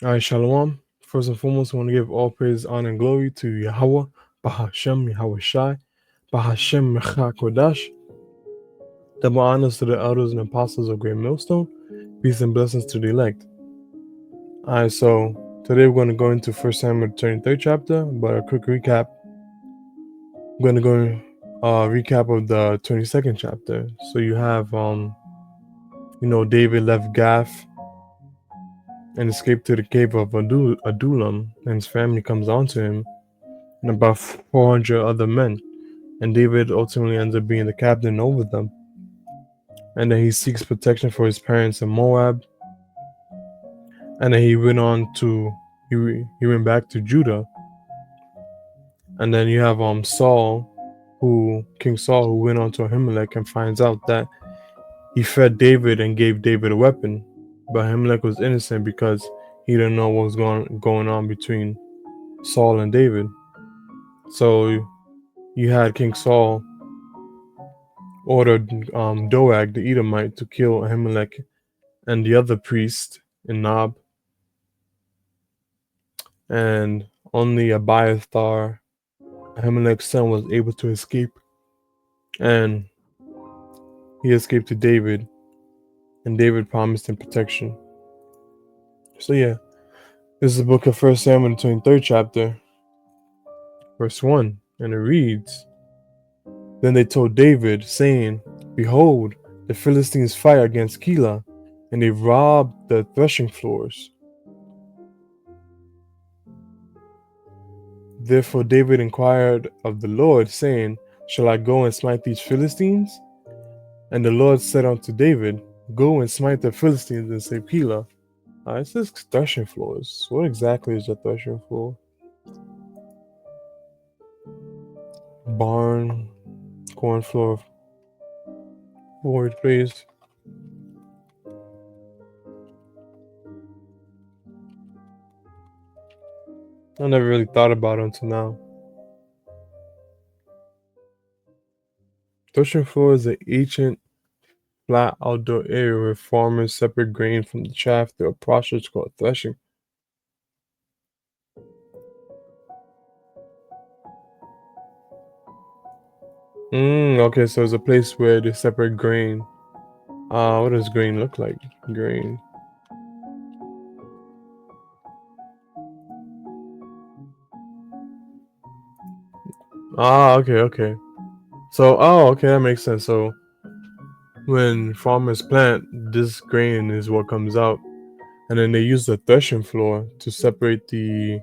All right, Shalom. First and foremost, I want to give all praise, honor, and glory to Yahweh, Bahashem, Yahweh Shai, Bahashem, Mecha Kodash. Double honors to the elders and apostles of Great Millstone. Peace and blessings to the elect. All right, so today we're going to go into 1 Samuel 23rd chapter, but a quick recap. I'm going to go recap of the 22nd chapter. So you have, David left Gath and escaped to the cave of Adullam, and his family comes onto him and about 400 other men. And David ultimately ends up being the captain over them. And then he seeks protection for his parents in Moab. And then he went back to Judah. And then you have King Saul, who went on to Ahimelech and finds out that he fed David and gave David a weapon. But Ahimelech was innocent because he didn't know what was going on between Saul and David. So you had King Saul ordered Doeg the Edomite to kill Ahimelech and the other priest in Nob, and only Abiathar, Ahimelech's son, was able to escape, and he escaped to David, and David promised him protection. So yeah, this is the book of 1 Samuel, 23rd chapter, verse 1, and it reads, Then they told David, saying, Behold, the Philistines fight against Keilah, and they robbed the threshing floors. Therefore David inquired of the Lord, saying, Shall I go and smite these Philistines? And the Lord said unto David, Go and smite the Philistines and save Keilah. It says threshing floors. What exactly is a threshing floor? Barn, corn floor, forward, please. I never really thought about it until now. Threshing floor is an ancient, flat outdoor area where farmers separate grain from the chaff through a process called threshing. Okay, so it's a place where they separate grain. What does grain look like? Grain. Okay. So, okay, that makes sense. So, when farmers plant, this grain is what comes out, and then they use the threshing floor to separate is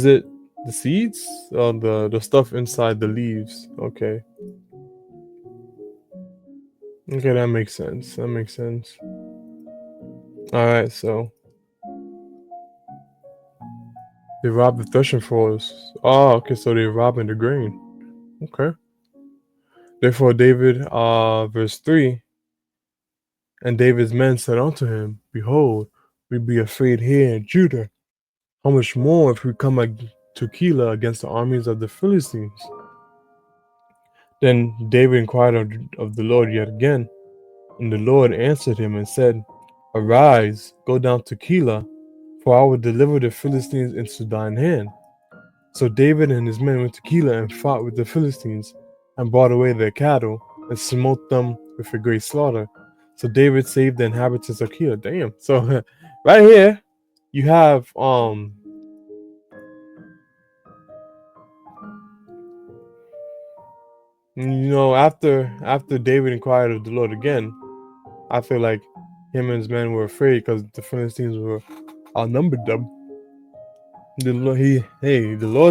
it the seeds or the stuff inside the leaves? Okay, that makes sense. All right, so they rob the threshing floors. Okay, so they're robbing the grain. Okay. Therefore, David, verse 3, and David's men said unto him, Behold, we be afraid here in Judah. How much more if we come to Keilah against the armies of the Philistines? Then David inquired of the Lord yet again, and the Lord answered him and said, Arise, go down to Keilah, for I will deliver the Philistines into thine hand. So David and his men went to Keilah and fought with the Philistines, and brought away their cattle, and smote them with a great slaughter. So David saved the inhabitants of Keilah. Damn. So right here, you have after David inquired of the Lord again, I feel like him and his men were afraid because the Philistines were outnumbered them. The Lord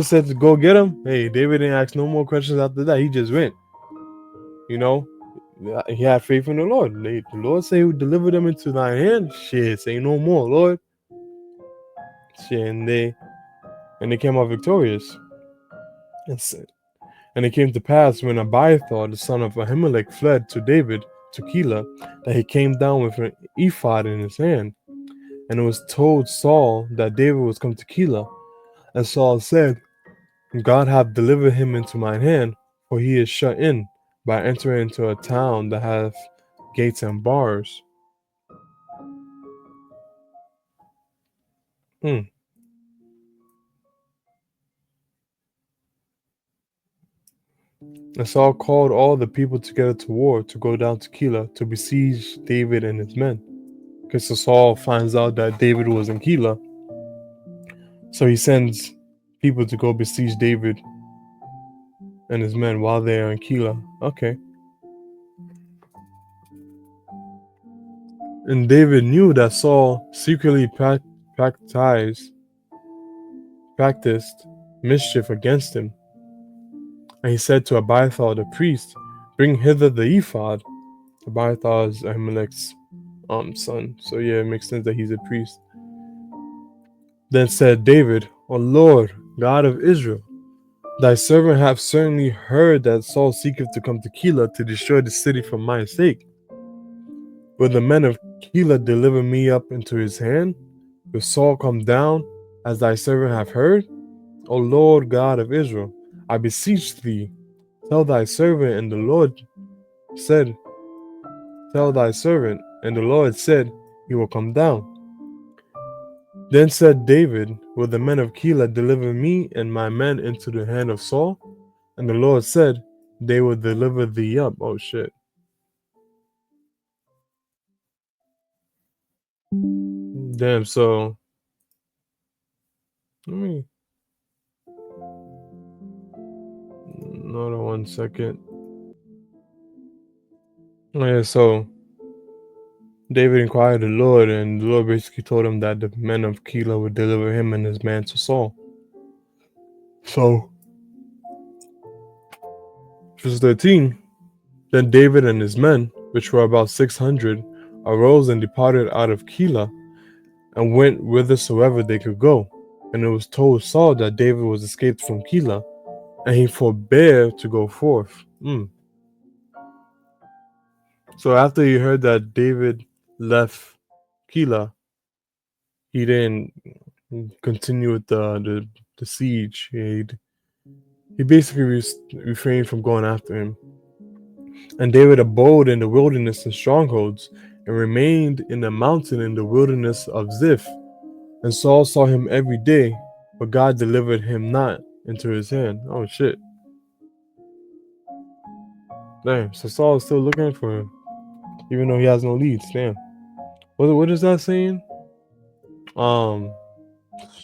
said to go get him. Hey, David didn't ask no more questions after that. He just went. He had faith in the Lord. The Lord said he would deliver them into thine hand. Shit, say no more, Lord. Shit, and they came out victorious. And it came to pass when Abiathar, the son of Ahimelech, fled to David to Keilah, that he came down with an ephod in his hand. And it was told Saul that David was come to Keilah. And Saul said, God hath delivered him into mine hand, for he is shut in by entering into a town that hath gates and bars. Hmm. And Saul called all the people together to war to go down to Keilah to besiege David and his men. Because so Saul finds out that David was in Keilah, so he sends people to go besiege David and his men while they are in Keilah. Okay. And David knew that Saul secretly practiced mischief against him. And he said to Abiathar the priest, "Bring hither the ephod." Abiathar is Ahimelech's son. So yeah, it makes sense that he's a priest. Then said David, "O Lord, God of Israel, thy servant hath certainly heard that Saul seeketh to come to Keilah to destroy the city for my sake. Will the men of Keilah deliver me up into his hand? Will Saul come down, as thy servant hath heard? O Lord God of Israel, I beseech thee, tell thy servant, and the Lord said, Tell thy servant, and the Lord said, He will come down." Then said David, "Will the men of Keilah deliver me and my men into the hand of Saul?" And the Lord said, "They will deliver thee up." Oh shit. Damn, so let me hold on 1 second. Oh, yeah, so David inquired the Lord, and the Lord basically told him that the men of Keilah would deliver him and his man to Saul. So, verse 13, then David and his men, which were about 600, arose and departed out of Keilah, and went whithersoever they could go. And it was told Saul that David was escaped from Keilah, and he forbore to go forth. So after he heard that David left Keilah, he didn't continue with the siege. He basically refrained from going after him. And David abode in the wilderness and strongholds, and remained in the mountain in the wilderness of Ziph. And Saul saw him every day, but God delivered him not into his hand. Oh shit. Damn. So Saul is still looking for him, even though he has no leads. Damn. What is that saying? Um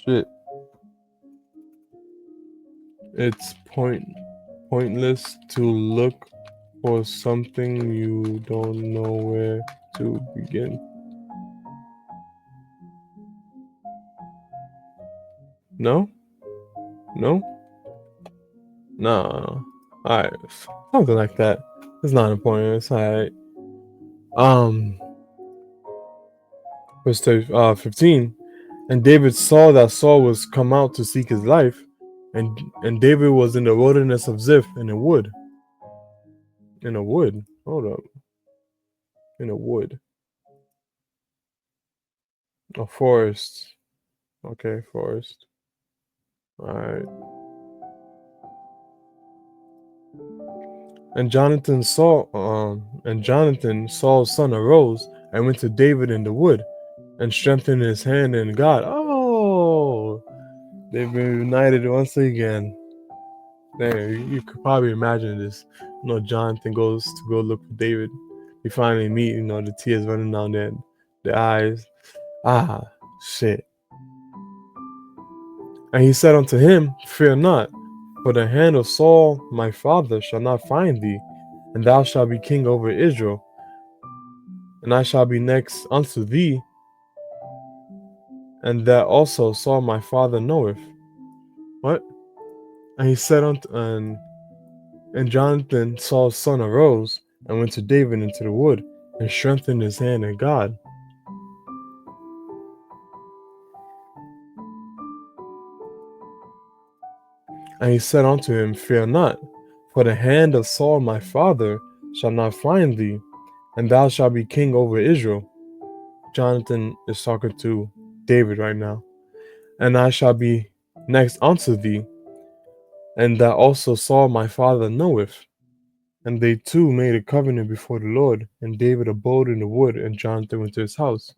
Shit. It's pointless to look for something you don't know where to begin. No? No? No. Alright. Something like that. It's not important. It's alright. Um Verse 15. And David saw that Saul was come out to seek his life, and David was in the wilderness of Ziph in a wood. In a wood. Hold up. In a wood. A forest. Okay, forest. Alright. And Jonathan, Saul's son, arose and went to David in the wood, and strengthened his hand in God. Oh, they've been united once again. There, you could probably imagine this. Jonathan goes to go look for David. We finally meet. The tears running down their eyes. Ah, shit. And he said unto him, "Fear not, for the hand of Saul my father shall not find thee, and thou shalt be king over Israel, and I shall be next unto thee, and that also Saul my father knoweth." What? And he said and Jonathan, Saul's son, arose and went to David into the wood, and strengthened his hand in God. And he said unto him, "Fear not, for the hand of Saul my father shall not find thee, and thou shalt be king over Israel." Jonathan is talking to David right now. "And I shall be next unto thee, and that also Saul my father knoweth." And they two made a covenant before the Lord, and David abode in the wood, and Jonathan went to his house.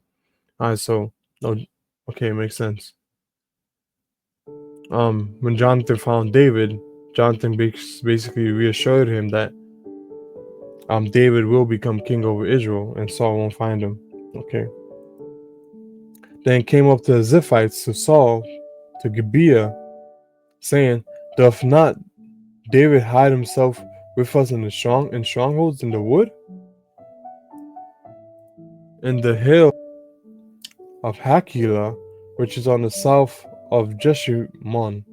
Alright, so, okay, it makes sense. when Jonathan found David, Jonathan basically reassured him that David will become king over Israel and Saul won't find him. Okay. Then came up the Ziphites to Saul, to Gibeah, saying, "Doth not David hide himself with us in strongholds in the wood, in the hill of Hakilah, which is on the south of Jeshimon?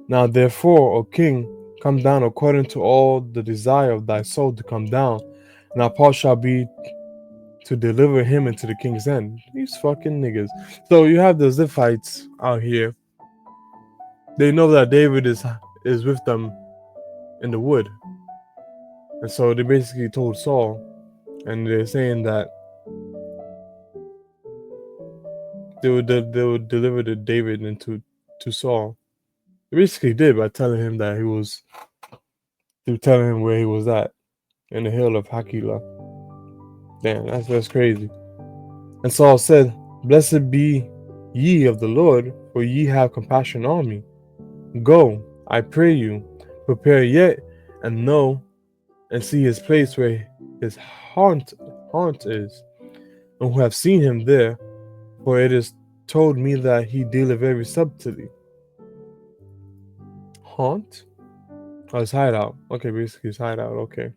Now therefore, O king, come down according to all the desire of thy soul to come down, and our part shall be to deliver him into the king's hand." These fucking niggas. So you have the Ziphites out here. They know that David is with them in the wood. And so they basically told Saul, and they're saying that they would deliver the David into to Saul. They basically did by telling him that they were telling him where he was at, in the hill of Hakilah. Damn, that's crazy. And Saul said, "Blessed be ye of the Lord, for ye have compassion on me. Go, I pray you, prepare yet, and know and see his place where his haunt is, and who have seen him there, for it is told me that he dealeth very subtly." Haunt? Oh, his hideout. Okay, basically his hideout, okay.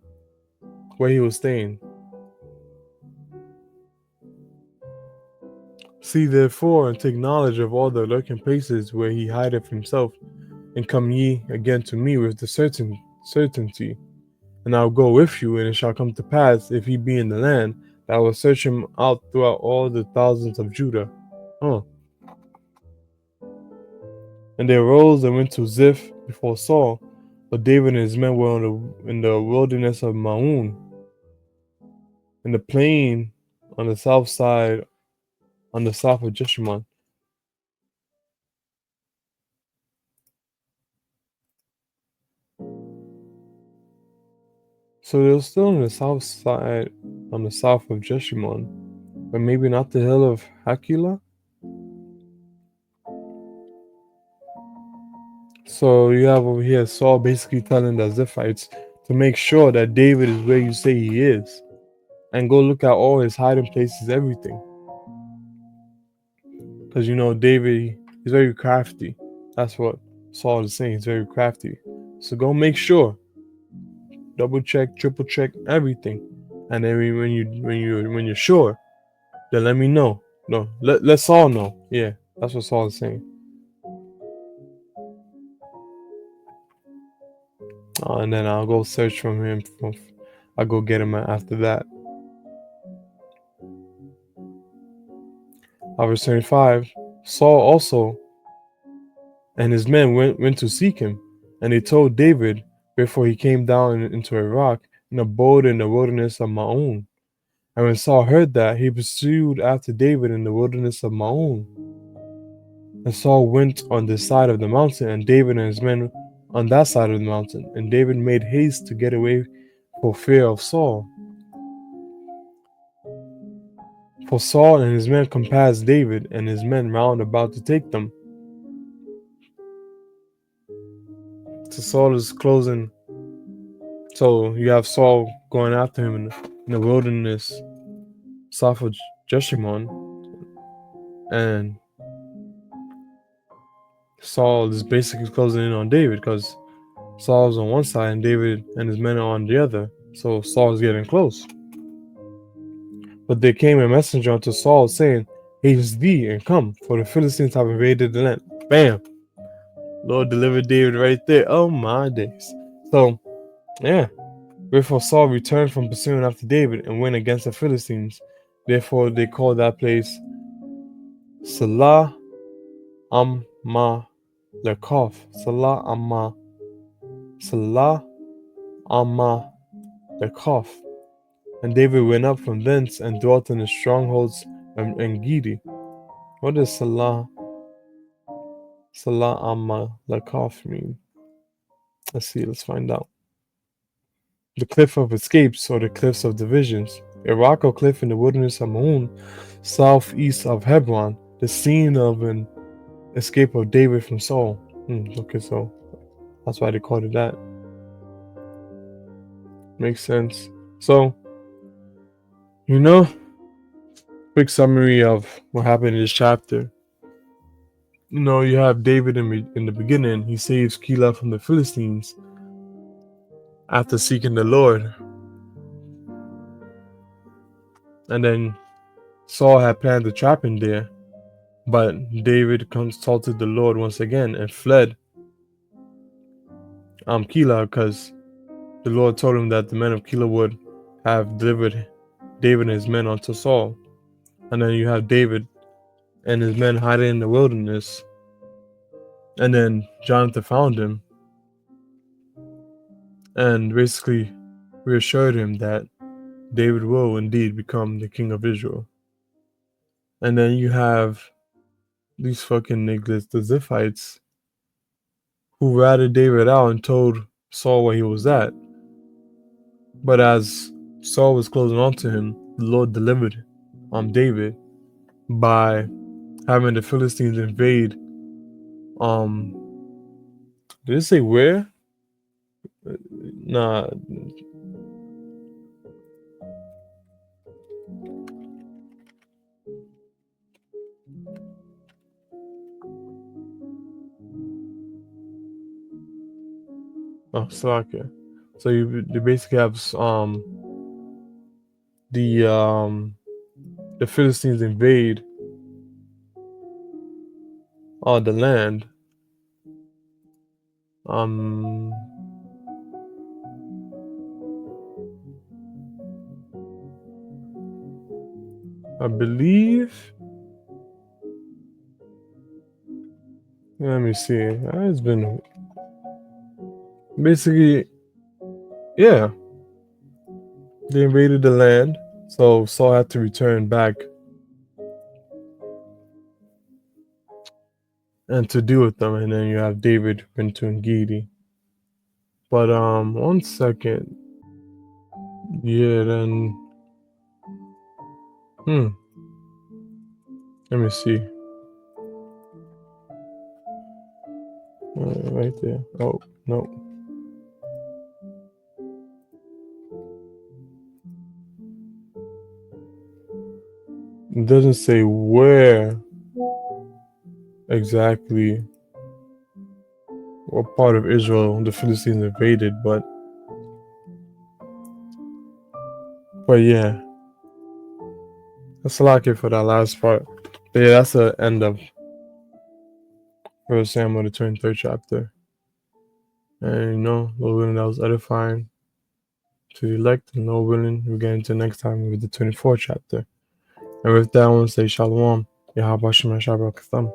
Where he was staying. "See therefore, and take knowledge of all the lurking places where he hideth himself, and come ye again to me with the certainty. And I will go with you, and it shall come to pass, if he be in the land, that I will search him out throughout all the thousands of Judah." And they arose and went to Ziph before Saul, but David and his men were in the wilderness of Maon, in the plain on the south side, on the south of Jeshimon. So they were still on the south side, on the south of Jeshimon, but maybe not the hill of Hakilah. So you have over here Saul basically telling the Ziphites to make sure that David is where you say he is, and go look at all his hiding places, everything. Because you know David, he's very crafty. That's what Saul is saying. He's very crafty. So go make sure, double check, triple check everything, and then when you're sure, then let me know. No, let Saul know. Yeah, that's what Saul is saying. And then I'll go search from him. I'll go get him after that. Verse 25. Saul also and his men went to seek him, and they told David, wherefore he came down into a rock and abode in the wilderness of Maon. And when Saul heard that, he pursued after David in the wilderness of Maon. And Saul went on this side of the mountain, and David and his men on that side of the mountain. And David made haste to get away for fear of Saul. For Saul and his men compassed David and his men round about to take them. So Saul is closing. So you have Saul going after him in the wilderness south of Jeshimon, and Saul is basically closing in on David because Saul's on one side and David and his men are on the other. So Saul is getting close. But there came a messenger unto Saul saying, "Haste thee and come, for the Philistines have invaded the land." Bam! Lord delivered David right there. Oh my days. So, yeah. Wherefore Saul returned from pursuing after David and went against the Philistines. Therefore they called that place Salah Amalekah. Salah Amalekah. And David went up from thence and dwelt in the strongholds in Gedi. What does Salah Amalekah mean? Let's see, let's find out. The cliff of escapes, or the cliffs of divisions, a rock or cliff in the wilderness of Maon, southeast of Hebron, the scene of an escape of David from Saul. Okay, so that's why they called it that. Makes sense. So, you know, quick summary of what happened in this chapter. You have David in the beginning. He saves Keilah from the Philistines after seeking the Lord. And then Saul had planned to trap him there. But David consulted the Lord once again and fled Keilah because the Lord told him that the men of Keilah would have delivered David and his men unto Saul. And then you have David and his men hiding in the wilderness. And then Jonathan found him and basically reassured him that David will indeed become the king of Israel. And then you have these fucking niggas, the Ziphites, who ratted David out and told Saul where he was at. But as Saul was closing on to him, the Lord delivered David by having the Philistines invade. Did it say where? Nah. Oh, Slovakia. So you basically have the Philistines invade the land. I believe. Let me see. It's been basically, yeah. They invaded the land, so Saul had to return back and to deal with them. And then you have David went to Engedi. But 1 second. Yeah, then let me see. Right there. Oh no. It doesn't say where exactly, what part of Israel the Philistines invaded, but yeah. That's a lot for that last part. But yeah, that's the end of 1 Samuel, the 23rd chapter. And Lord willing, that was edifying to the elect, and Lord willing, we'll get into next time with the 24th chapter. And with that, I want to say Shalom. Yahabashim Shabbat Katham.